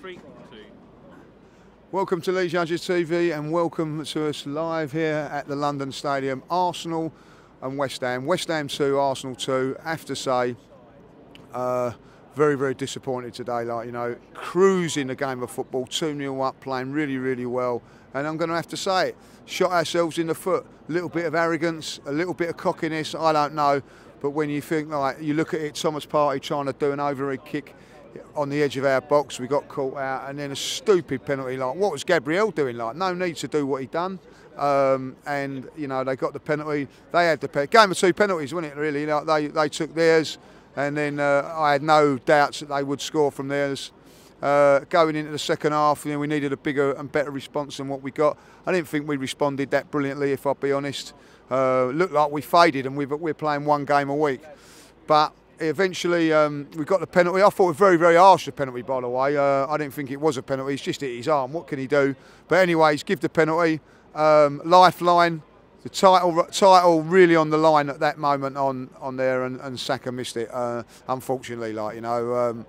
3, 2. Welcome to Leeds Judges TV and welcome to us live here at the London Stadium. Arsenal and West Ham. West Ham 2, Arsenal 2. I have to say, very, very disappointed today. Like, you know, cruising the game of football, 2-0 up, playing really, really well. And I'm going to have to say it, shot ourselves in the foot. A little bit of arrogance, a little bit of cockiness, I don't know. But when you think, like, you look at it, Thomas Partey trying to do an overhead kick on the edge of our box, we got caught out, and then a stupid penalty. Like, what was Gabriel doing? Like, no need to do what he done. And you know, they got the penalty. They had the game of 2 penalties, wasn't it? Really, like, they took theirs, and then I had no doubts that they would score from theirs. Going into the second half, you know, we needed a bigger and better response than what we got. I didn't think we responded that brilliantly, if I'll be honest. Looked like we faded, and we're playing 1 game a week, but eventually we got the penalty. I thought it was very, very harsh, the penalty, by the way. I didn't think it was a penalty. He's just hit his arm. What can he do? But anyways, give the penalty. Lifeline, the title really on the line at that moment on there, and Saka missed it. Unfortunately, like, you know,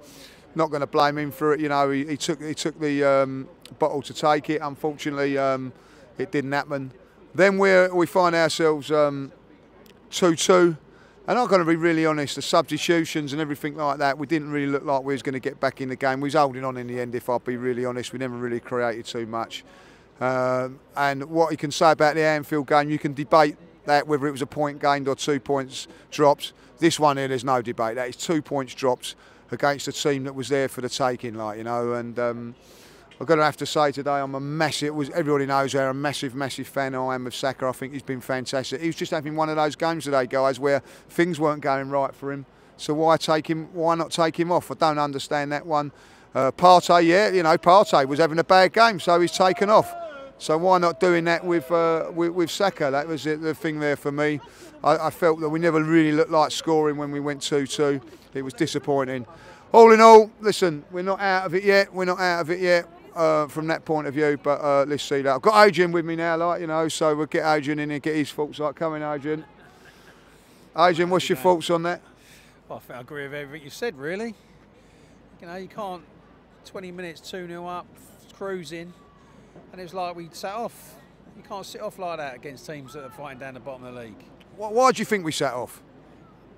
not going to blame him for it. You know, he took the bottle to take it. Unfortunately, it didn't happen. Then we find ourselves 2-2. And I'm going to be really honest, the substitutions and everything like that, we didn't really look like we was going to get back in the game. We was holding on in the end, if I'll be really honest. We never really created too much. And what you can say about the Anfield game, you can debate that, whether it was a point gained or 2 points dropped. This one here, there's no debate. That is 2 points dropped against a team that was there for the taking, like, you know. And I'm going to have to say today, I'm a massive, everybody knows how a massive, massive fan I am of Saka. I think he's been fantastic. He was just having one of those games today, guys, where things weren't going right for him. So why not take him off? I don't understand that one. Partey, yeah, you know, Partey was having a bad game, so he's taken off. So why not doing that with Saka? That was the thing there for me. I felt that we never really looked like scoring when we went 2-2. It was disappointing. All in all, listen, we're not out of it yet. We're not out of it yet. From that point of view, but let's see that. I've got Adrian with me now, like, you know, so we'll get Adrian in and get his thoughts. Like, come in, Adrian. Adrian, what's your thoughts on that? Well, I think I agree with everything you said, really. You know, you can't 20 minutes 2-0 up, cruising, and it was like we sat off. You can't sit off like that against teams that are fighting down the bottom of the league. Why do you think we sat off?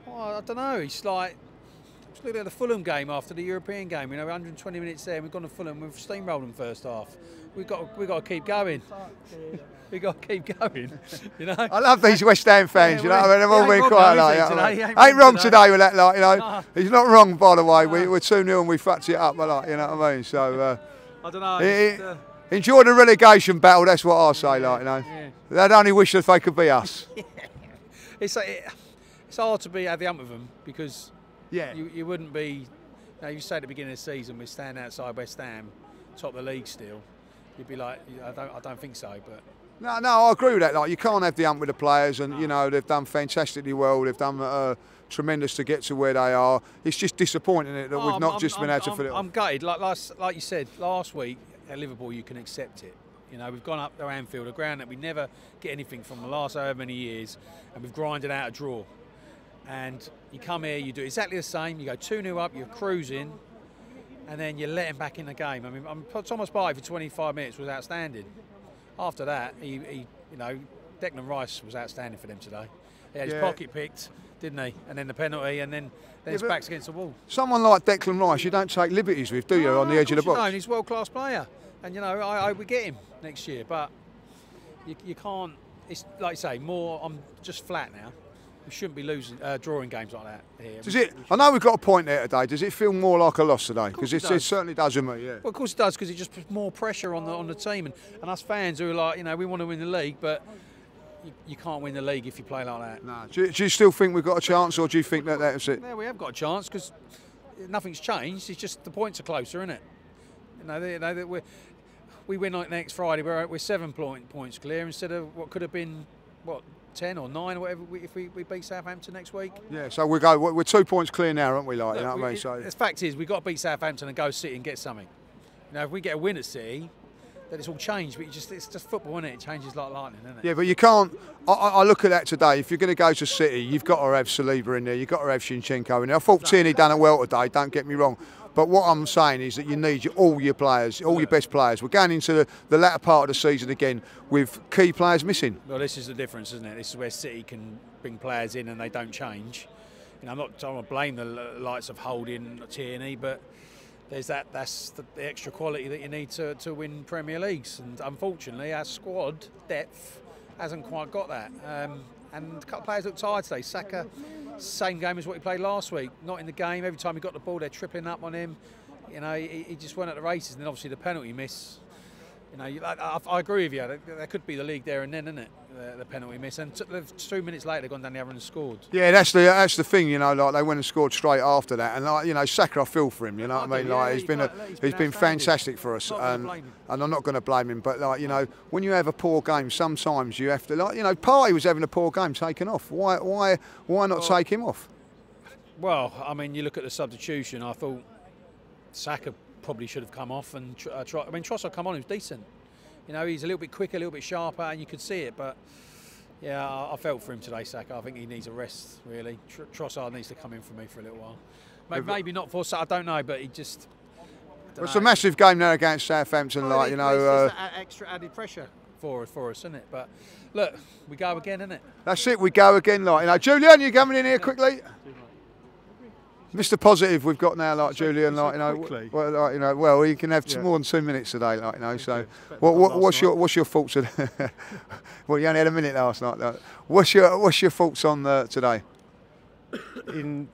Well, I don't know. It's like, just look at the Fulham game after the European game. You know, 120 minutes there, and we've gone to Fulham. We've steamrolled them first half. We've got to keep going. We've got to keep going. You know. I love these West Ham fans. Yeah, you know, I mean, they've all been quite like. Ain't wrong today with that, like, you know. No. He's not wrong, by the way. We're 2-0 and we fucked it up, like, you know what I mean. So I don't know. Enjoy the relegation battle. That's what I say, like, you know. Yeah. They'd only wish if they could be us. Yeah. It's hard to have the hump of them, because. Yeah. You wouldn't be, you know, you say at the beginning of the season we stand outside West Ham, top of the league still. You'd be like, I don't think so, but. No, I agree with that. Like, you can't have the hump with the players, and you know, they've done fantastically well. They've done tremendous to get to where they are. It's just disappointing that we've not just been able to fill it off. I'm gutted. Like you said last week at Liverpool, you can accept it. You know, we've gone up to Anfield, a ground that we never get anything from the last however many years, and we've grinded out a draw. And you come here, you do exactly the same. You go 2-0 up, you're cruising, and then you let him back in the game. I mean, Thomas Partey for 25 minutes was outstanding. After that, he you know, Declan Rice was outstanding for them today. He had his pocket picked, didn't he? And then the penalty, and then his back's against the wall. Someone like Declan Rice, you don't take liberties with, do you, on the edge of the box? No, he's a world-class player, and you know, I would get him next year, but you can't. It's like you say, I'm just flat now. We shouldn't be drawing games like that here. Does it? I know we've got a point there today. Does it feel more like a loss today? Because it certainly does with me. Yeah. Well, of course it does, because it just puts more pressure on the team and us fans who are like, you know, we want to win the league, but you can't win the league if you play like that. No. Do you still think we've got a chance, or do you think that's it? Yeah, we have got a chance, because nothing's changed. It's just the points are closer, isn't it? You know, we win like next Friday. We're 7 points clear instead of what could have been 10 or 9 or whatever if we beat Southampton next week. Yeah, so we're 2 points clear now, aren't we? Like, you know what I mean? So the fact is, we've got to beat Southampton and go City and get something. You know, if we get a win at City, that it's all changed, but it's just football, isn't it? It changes like lightning, isn't it? Yeah, but you can't. I look at that today. If you're going to go to City, you've got to have Saliba in there. You've got to have Zinchenko in there. I thought Tierney done it well today. Don't get me wrong. But what I'm saying is that you need all your players, all your best players. We're going into the latter part of the season again with key players missing. Well, this is the difference, isn't it? This is where City can bring players in and they don't change. You know, I'm not trying to blame the likes of Holding, Tierney, but that's the extra quality that you need to win Premier Leagues. And unfortunately, our squad depth hasn't quite got that. And a couple of players look tired today. Saka, same game as what he played last week. Not in the game. Every time he got the ball, they're tripling up on him. You know, he just went at the races. And then obviously the penalty miss. You know, I agree with you. There could be the league there and then, isn't it? The penalty miss. And 2 minutes later, they've gone down the other and scored. Yeah, that's the thing. You know, like they went and scored straight after that. And like, you know, Saka, I feel for him. You know what I mean? Like he's been fantastic for us. And I'm not going to blame him. But like, you know, when you have a poor game, sometimes you have to, like, you know, Partey was having a poor game, taken off. Why not take him off? Well, I mean, you look at the substitution. I thought Saka probably should have come off and I mean, Trossard come on, he was decent. You know, he's a little bit quicker, a little bit sharper, and you could see it. But yeah, I felt for him today, Saka. I think he needs a rest, really. Trossard needs to come in for me for a little while. Maybe not for Saka, I don't know, but he just. It's a massive game now against Southampton, well, like, you know. It's extra added pressure for us, isn't it? But look, we go again, isn't it? That's it, we go again, like, you know. Julian, you coming in here quickly? Mr. Positive, we've got now, like Julian, like, you know, well, like, you know, well, you can have more than 2 minutes today, like, you know. So, what's your thoughts? Well, you only had a minute last night. Like. What's your thoughts on today? In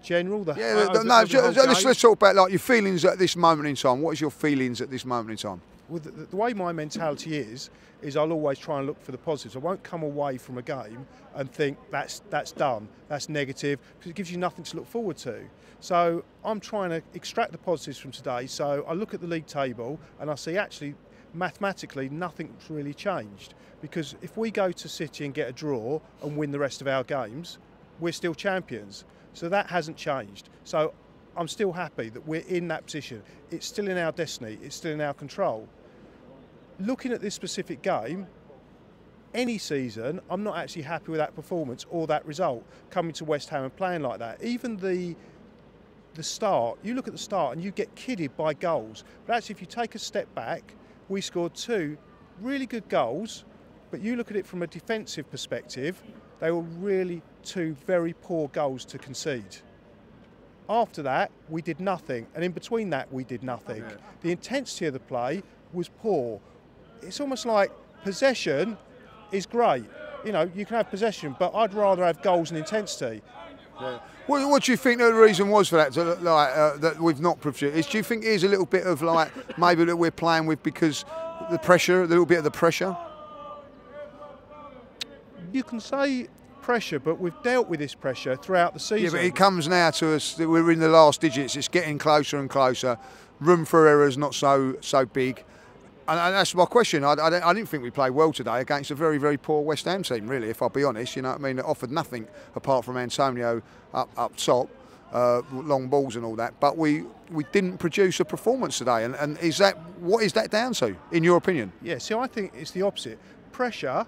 general, let's talk about like your feelings at this moment in time. What is your feelings at this moment in time? Well, the way my mentality is I'll always try and look for the positives. I won't come away from a game and think that's done, that's negative, because it gives you nothing to look forward to. So I'm trying to extract the positives from today. So I look at the league table and I see actually mathematically nothing's really changed, because if we go to City and get a draw and win the rest of our games, we're still champions. So that hasn't changed. So I'm still happy that we're in that position. It's still in our destiny, it's still in our control. Looking at this specific game, any season, I'm not actually happy with that performance or that result, coming to West Ham and playing like that. Even the start, you look at the start and you get kidded by goals. But actually, if you take a step back, we scored 2 really good goals, but you look at it from a defensive perspective, they were really 2 very poor goals to concede. After that, we did nothing, and in between that, we did nothing. Yeah. The intensity of the play was poor. It's almost like possession is great. You know, you can have possession, but I'd rather have goals and intensity. Yeah. What do you think the reason was for that? That we've not produced? Do you think it is a little bit of like maybe that we're playing with because the pressure, a little bit of the pressure? You can say pressure, but we've dealt with this pressure throughout the season. Yeah, but it comes now to us that we're in the last digits. It's getting closer and closer. Room for error is not so big. And that's my question. I didn't think we played well today against a very, very poor West Ham team, really, if I'll be honest. You know what I mean? It offered nothing apart from Antonio up top, long balls and all that. But we didn't produce a performance today. And what is that down to, in your opinion? Yeah, see, I think it's the opposite. Pressure,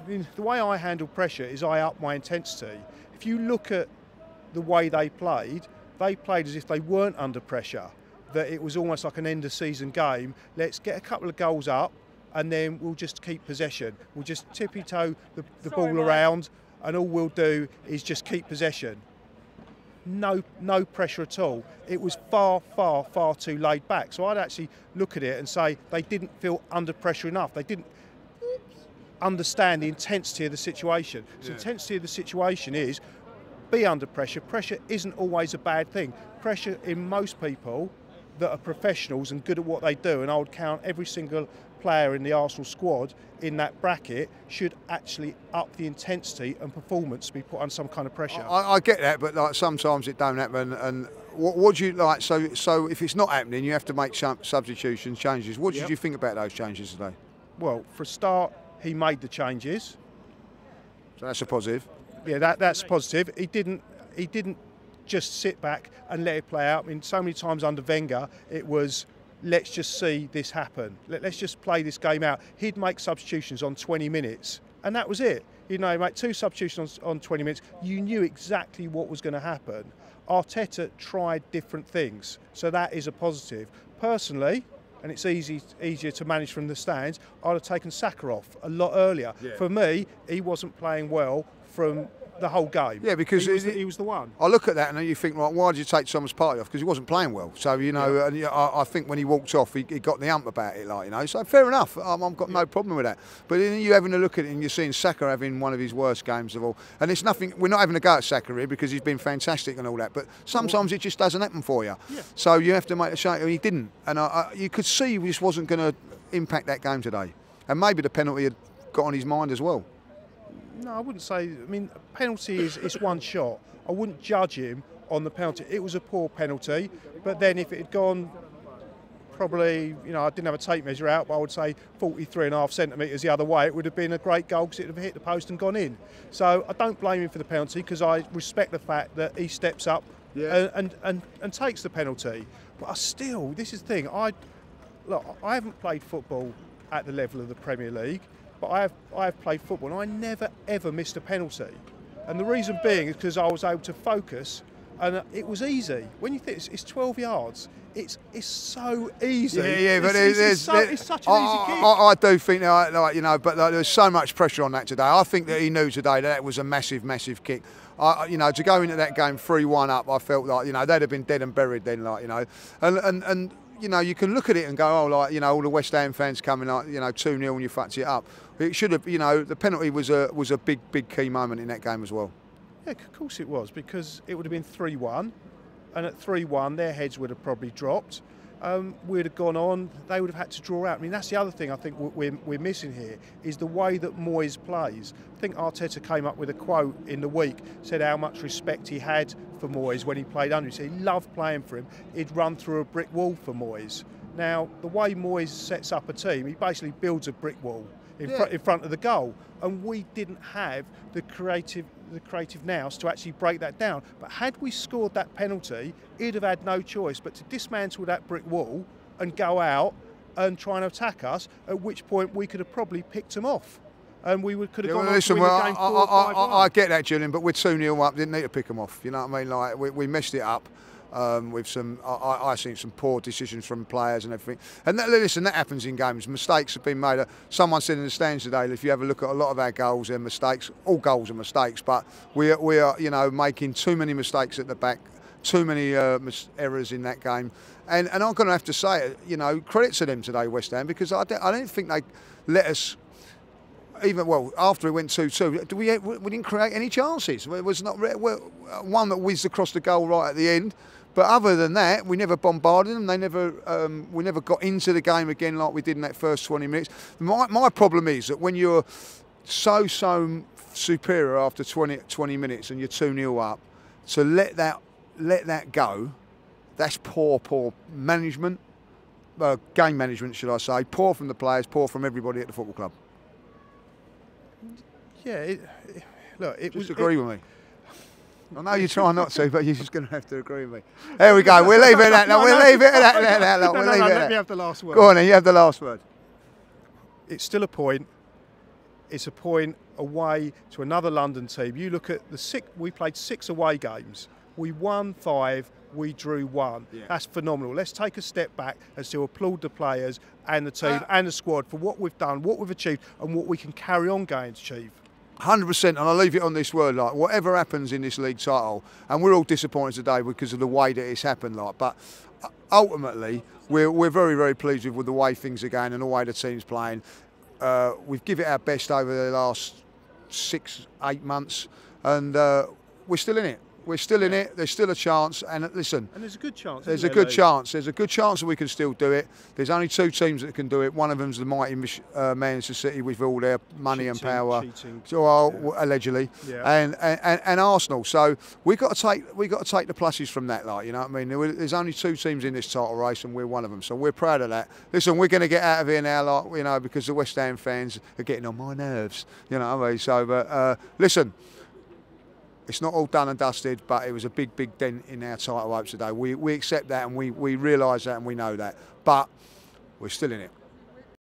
the way I handle pressure is I up my intensity. If you look at the way they played as if they weren't under pressure. That it was almost like an end of season game. Let's get a couple of goals up and then we'll just keep possession. We'll just tippy-toe the ball around and all we'll do is just keep possession. No pressure at all. It was far, far, far too laid back. So I'd actually look at it and say they didn't feel under pressure enough. They didn't understand the intensity of the situation. So the intensity of the situation is be under pressure. Pressure isn't always a bad thing. Pressure in most people that are professionals and good at what they do, and I would count every single player in the Arsenal squad in that bracket, should actually up the intensity and performance to be put on some kind of pressure. I get that, but like sometimes it don't happen. And what do you like? So if it's not happening, you have to make some substitutions, changes. What did you think about those changes today? Well, for a start, he made the changes. So that's a positive. Yeah, that's positive. He didn't just sit back and let it play out. I mean, so many times under Wenger, it was let's just see this happen. Let's just play this game out. He'd make substitutions on 20 minutes, and that was it. You know, make 2 substitutions on 20 minutes. You knew exactly what was going to happen. Arteta tried different things, so that is a positive. Personally, and it's easier to manage from the stands, I'd have taken Saka off a lot earlier. Yeah. For me, he wasn't playing well from the whole game. Yeah, because he was the one. I look at that and then you think, like, why did you take Thomas Partey off? Because he wasn't playing well. So, you know, and I think when he walked off, he got the hump about it, like, you know. So fair enough. I've got no problem with that. But then you having a look at it and you're seeing Saka having one of his worst games of all. And it's nothing. We're not having a go at Saka here because he's been fantastic and all that. But sometimes it just doesn't happen for you. Yeah. So you have to make a shame. He didn't, and you could see he just wasn't going to impact that game today. And maybe the penalty had got on his mind as well. No, I wouldn't say. I mean, penalty is one shot. I wouldn't judge him on the penalty. It was a poor penalty, but then if it had gone, probably, you know, I didn't have a tape measure out, but I would say 43.5 centimetres the other way, it would have been a great goal because it would have hit the post and gone in. So I don't blame him for the penalty because I respect the fact that he steps up and takes the penalty. But I still, this is the thing. I haven't played football at the level of the Premier League. But I have played football and I never ever missed a penalty, and the reason being is because I was able to focus, and it was easy. When you think it's 12 yards, it's so easy. But it's such an easy kick. I do think that, like, you know, but like, there's so much pressure on that today. I think that he knew today that was a massive, massive kick. You know, to go into that game 3-1 up, I felt like, you know, they'd have been dead and buried then, like, you know, and. You know, you can look at it and go, oh, like, you know, all the West Ham fans coming, like, you know, 2-0 and you fucked it up. It should have, you know, the penalty was a big key moment in that game as well. Yeah, of course it was, because it would have been 3-1, and at 3-1 their heads would have probably dropped. We'd have gone on, they would have had to draw out. I mean, that's the other thing I think we're missing here, is the way that Moyes plays. I think Arteta came up with a quote in the week, said how much respect he had for Moyes when he played under him. He said he loved playing for him. He'd run through a brick wall for Moyes. Now, the way Moyes sets up a team, he basically builds a brick wall in front of the goal, and we didn't have the creative nous to actually break that down. But had we scored that penalty, he'd have had no choice but to dismantle that brick wall and go out and try and attack us, at which point we could have probably picked them off. And we could have gone on to win the game 4-5-1. I get that, Julian, but we're 2-0 up, didn't need to pick them off. You know what I mean? Like, we messed it up. With some, I think some poor decisions from players and everything. And listen, that happens in games. Mistakes have been made. Someone said in the stands today, if you have a look at a lot of our goals, they're mistakes. All goals are mistakes, but we are, you know, making too many mistakes at the back, too many errors in that game. And I'm going to have to say, you know, credit to them today, West Ham, because I don't think they let us. Even after it went 2-2, we didn't create any chances. It was not one that whizzed across the goal right at the end. But other than that, we never bombarded them. We never got into the game again like we did in that first 20 minutes. My problem is that when you're so superior after 20 minutes and you're 2-0 up, to let that go, that's poor management, game management, should I say? Poor from the players, poor from everybody at the football club. Yeah, it was. Agree with me. I know you're trying not to, but you're just going to have to agree with me. There we go. We'll leave it at that. We'll leave it at that. Let me have the last word. Go on then, you have the last word. It's still a point. It's a point away to another London team. You look at we played 6 away games. We won 5, we drew 1. Yeah. That's phenomenal. Let's take a step back and still applaud the players and the team and the squad for what we've done, what we've achieved, and what we can carry on going to achieve. 100%, and I'll leave it on this word, like, whatever happens in this league title, and we're all disappointed today because of the way that it's happened, like, but ultimately we're very, very pleased with the way things are going and the way the team's playing. We've given it our best over the last 6-8 months, and we're still in it. We're still in it. There's still a chance, and listen. And there's a good chance. There's a good chance. There's a good chance that we can still do it. There's only 2 teams that can do it. One of them's the mighty Manchester City with all their money and power, allegedly, and Arsenal. So we got to take the pluses from that, like, you know what I mean. There's only 2 teams in this title race, and we're one of them. So we're proud of that. Listen, we're going to get out of here now, like, you know, because the West Ham fans are getting on my nerves, you know what I mean. So, but listen. It's not all done and dusted, but it was a big, big dent in our title hopes today. We accept that, and we realise that, and we know that. But we're still in it.